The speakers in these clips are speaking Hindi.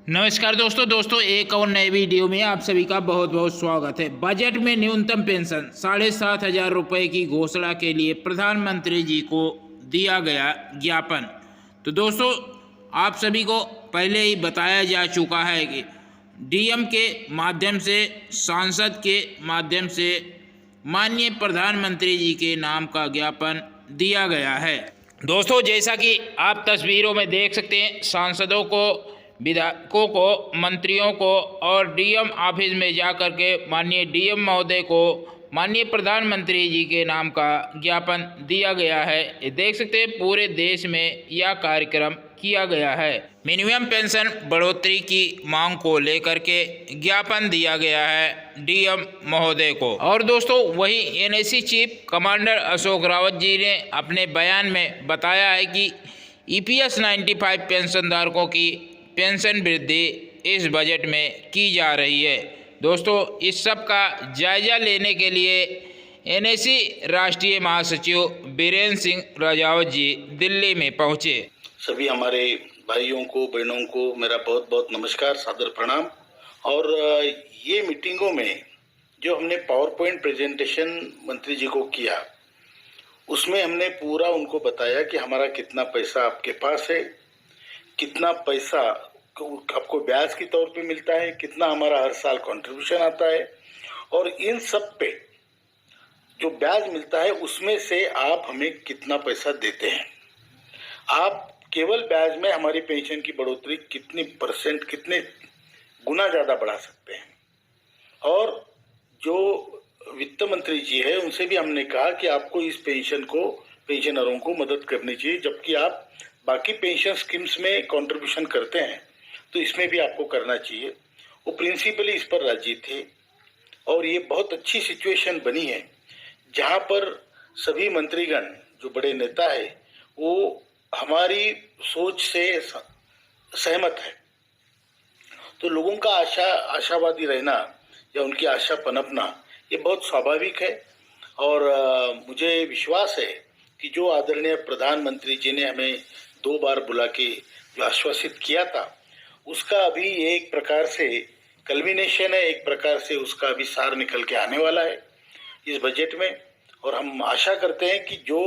नमस्कार दोस्तों एक और नए वीडियो में आप सभी का बहुत बहुत स्वागत है। बजट में न्यूनतम पेंशन 7,500 रुपये की घोषणा के लिए प्रधानमंत्री जी को दिया गया ज्ञापन। तो दोस्तों आप सभी को पहले ही बताया जा चुका है कि डीएम के माध्यम से, सांसद के माध्यम से माननीय प्रधानमंत्री जी के नाम का ज्ञापन दिया गया है। दोस्तों जैसा कि आप तस्वीरों में देख सकते हैं, सांसदों को, विधायकों को, मंत्रियों को और डीएम ऑफिस में जाकर के माननीय डीएम महोदय को माननीय प्रधानमंत्री जी के नाम का ज्ञापन दिया गया है। ये देख सकते हैं पूरे देश में यह कार्यक्रम किया गया है। मिनिमम पेंशन बढ़ोतरी की मांग को लेकर के ज्ञापन दिया गया है डीएम महोदय को। और दोस्तों वही NAC chief commander Ashok Rawat ji ने अपने बयान में बताया है कि ईपीएस 95 पेंशनधारकों की पेंशन वृद्धि इस बजट में की जा रही है। दोस्तों इस सब का जायजा लेने के लिए एनएसी राष्ट्रीय महासचिव बीरेंद्र सिंह राजावत जी दिल्ली में पहुंचे। सभी हमारे भाइयों को, बहनों को मेरा बहुत बहुत नमस्कार, सादर प्रणाम। और ये मीटिंगों में जो हमने पावर पॉइंट प्रेजेंटेशन मंत्री जी को किया, उसमें हमने पूरा उनको बताया कि हमारा कितना पैसा आपके पास है, कितना पैसा आपको ब्याज के तौर पे मिलता है, कितना हमारा हर साल कंट्रीब्यूशन आता है, और इन सब पे जो ब्याज मिलता है उसमें से आप हमें कितना पैसा देते हैं। आप केवल ब्याज में हमारी पेंशन की बढ़ोतरी कितनी परसेंट, कितने गुना ज़्यादा बढ़ा सकते हैं। और जो वित्त मंत्री जी है उनसे भी हमने कहा कि आपको इस पेंशनरों को मदद करनी चाहिए, जबकि आप बाकी पेंशन स्कीम्स में कंट्रीब्यूशन करते हैं तो इसमें भी आपको करना चाहिए। वो प्रिंसिपली इस पर राजी थे और ये बहुत अच्छी सिचुएशन बनी है जहाँ पर सभी मंत्रीगण, जो बड़े नेता है, वो हमारी सोच से सहमत है। तो लोगों का आशावादी रहना या उनकी आशा पनपना ये बहुत स्वाभाविक है। और मुझे विश्वास है कि जो आदरणीय प्रधानमंत्री जी ने हमें 2 बार बुला के जो आश्वासित किया था, उसका अभी एक प्रकार से कल्मिनेशन है, एक प्रकार से उसका अभी सार निकल के आने वाला है इस बजट में। और हम आशा करते हैं कि जो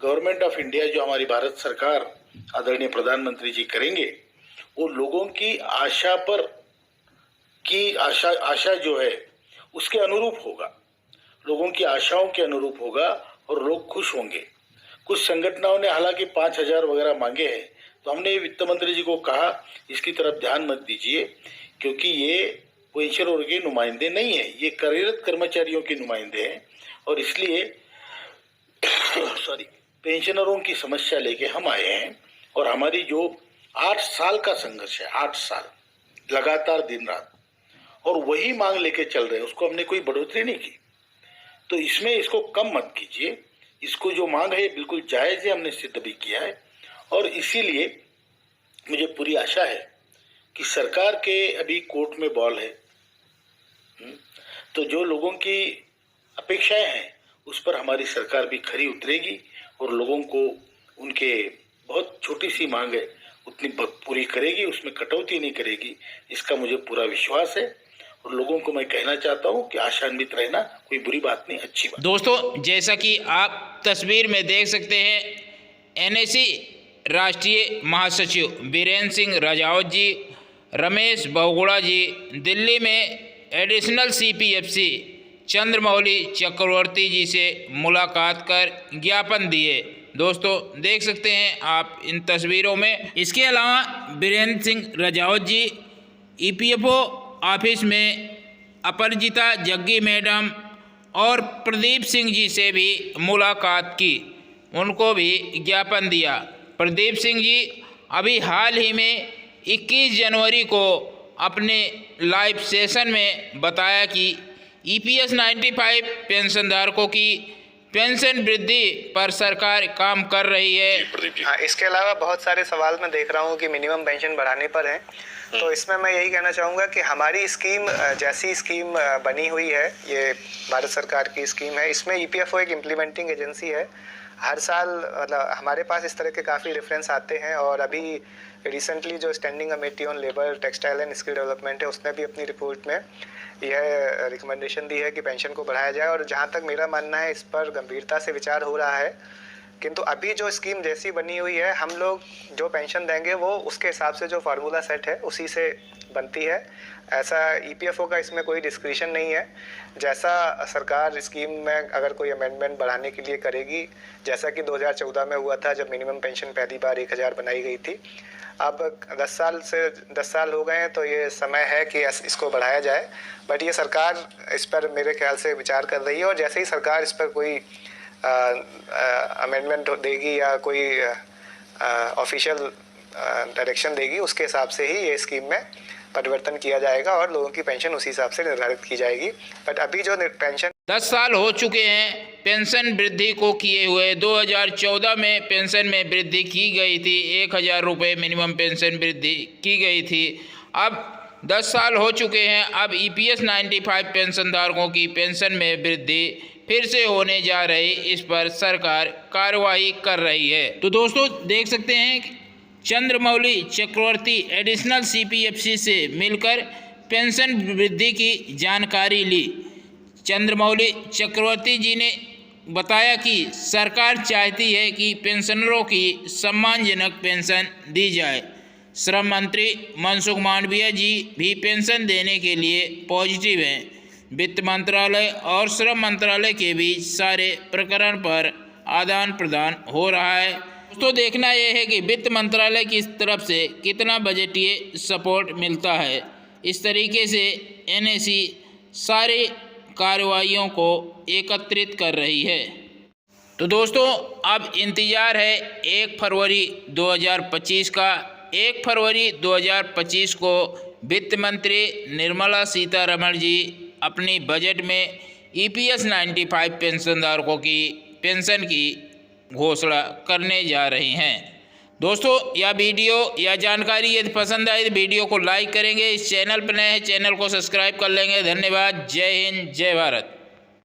गवर्नमेंट ऑफ इंडिया, जो हमारी भारत सरकार आदरणीय प्रधानमंत्री जी करेंगे, वो लोगों की आशा जो है उसके अनुरूप होगा, लोगों की आशाओं के अनुरूप होगा और लोग खुश होंगे। कुछ संगठनों ने हालांकि 5,000 वगैरह मांगे हैं, तो हमने वित्त मंत्री जी को कहा इसकी तरफ ध्यान मत दीजिए, क्योंकि ये पेंशनरों के नुमाइंदे नहीं है, ये कार्यरत कर्मचारियों के नुमाइंदे हैं। और इसलिए पेंशनरों की समस्या लेके हम आए हैं। और हमारी जो 8 साल का संघर्ष है, 8 साल लगातार दिन रात, और वही मांग लेके चल रहे हैं, उसको हमने कोई बढ़ोतरी नहीं की। तो इसमें इसको कम मत कीजिए, इसको जो मांग है बिल्कुल जायज़ है, हमने सिद्ध भी किया है। और इसीलिए मुझे पूरी आशा है कि सरकार के अभी कोर्ट में बॉल है, तो जो लोगों की अपेक्षाएं हैं उस पर हमारी सरकार भी खरी उतरेगी और लोगों को उनके बहुत छोटी सी मांग है उतनी पूरी करेगी, उसमें कटौती नहीं करेगी, इसका मुझे पूरा विश्वास है। और लोगों को मैं कहना चाहता हूँ कि आशान्वित रहना कोई बुरी बात नहीं, अच्छी बात। दोस्तों जैसा कि आप तस्वीर में देख सकते हैं, एनएसी राष्ट्रीय महासचिव बीरेंद्र सिंह राजावत जी, रमेश बहुगुणा जी दिल्ली में एडिशनल सीपीएफसी चंद्रमौली चक्रवर्ती जी से मुलाकात कर ज्ञापन दिए। दोस्तों देख सकते हैं आप इन तस्वीरों में। इसके अलावा बीरेंद्र सिंह राजावत जी ईपीएफओ ऑफिस में अपराजिता जग्गी मैडम और प्रदीप सिंह जी से भी मुलाकात की, उनको भी ज्ञापन दिया। प्रदीप सिंह जी अभी हाल ही में 21 जनवरी को अपने लाइव सेशन में बताया कि ईपीएस 95 पेंशनधारकों की पेंशन वृद्धि पर सरकार काम कर रही है। हाँ, इसके अलावा बहुत सारे सवाल मैं देख रहा हूँ कि मिनिमम पेंशन बढ़ाने पर हैं, तो इसमें मैं यही कहना चाहूँगा कि हमारी स्कीम, जैसी स्कीम बनी हुई है, ये भारत सरकार की स्कीम है, इसमें ईपीएफओ एक इम्प्लीमेंटिंग एजेंसी है। हर साल मतलब हमारे पास इस तरह के काफ़ी रेफरेंस आते हैं और अभी रिसेंटली जो standing committee on labour textile and skill development है उसने भी अपनी रिपोर्ट में यह रिकमेंडेशन दी है कि पेंशन को बढ़ाया जाए। और जहाँ तक मेरा मानना है इस पर गंभीरता से विचार हो रहा है, किंतु अभी जो स्कीम जैसी बनी हुई है हम लोग जो पेंशन देंगे वो उसके हिसाब से जो फार्मूला सेट है उसी से बनती है। ऐसा ईपीएफओ का इसमें कोई डिस्क्रिशन नहीं है। जैसा सरकार स्कीम में अगर कोई अमेंडमेंट बढ़ाने के लिए करेगी, जैसा कि 2014 में हुआ था जब मिनिमम पेंशन पहली बार 1000 बनाई गई थी, अब 10 साल हो गए हैं तो ये समय है कि इसको बढ़ाया जाए। बट ये सरकार इस पर मेरे ख्याल से विचार कर रही है और जैसे ही सरकार इस पर कोई अमेंडमेंट देगी या कोई ऑफिशियल डायरेक्शन देगी उसके हिसाब से ही ये स्कीम में परिवर्तन किया जाएगा और लोगों की पेंशन उसी हिसाब से निर्धारित की जाएगी। बट अभी जो पेंशन 10 साल हो चुके हैं पेंशन वृद्धि को किए हुए। 2014 में पेंशन में वृद्धि की गई थी, 1000 रुपये मिनिमम पेंशन वृद्धि की गई थी। अब 10 साल हो चुके हैं, अब EPS 95 पेंशनधारकों की पेंशन में वृद्धि फिर से होने जा रही, इस पर सरकार कार्रवाई कर रही है। तो दोस्तों देख सकते हैं चंद्रमौली चक्रवर्ती एडिशनल CPFC से मिलकर पेंशन वृद्धि की जानकारी ली। चंद्रमौली चक्रवर्ती जी ने बताया कि सरकार चाहती है कि पेंशनरों की सम्मानजनक पेंशन दी जाए। श्रम मंत्री मनसुख मांडविया जी भी पेंशन देने के लिए पॉजिटिव हैं। वित्त मंत्रालय और श्रम मंत्रालय के बीच सारे प्रकरण पर आदान प्रदान हो रहा है। तो देखना यह है कि वित्त मंत्रालय की तरफ से कितना बजटीय सपोर्ट मिलता है। इस तरीके से NAC सारी कार्रवाइयों को एकत्रित कर रही है। तो दोस्तों अब इंतज़ार है 1 फरवरी 2025 का। 1 फरवरी 2025 को वित्त मंत्री निर्मला सीतारमण जी अपनी बजट में EPS 95 पेंशनधारकों की पेंशन की घोषणा करने जा रही हैं। दोस्तों यह वीडियो या जानकारी यदि पसंद आए तो वीडियो को लाइक करेंगे। इस चैनल पर नए हैं चैनल को सब्सक्राइब कर लेंगे। धन्यवाद। जय हिंद, जय भारत।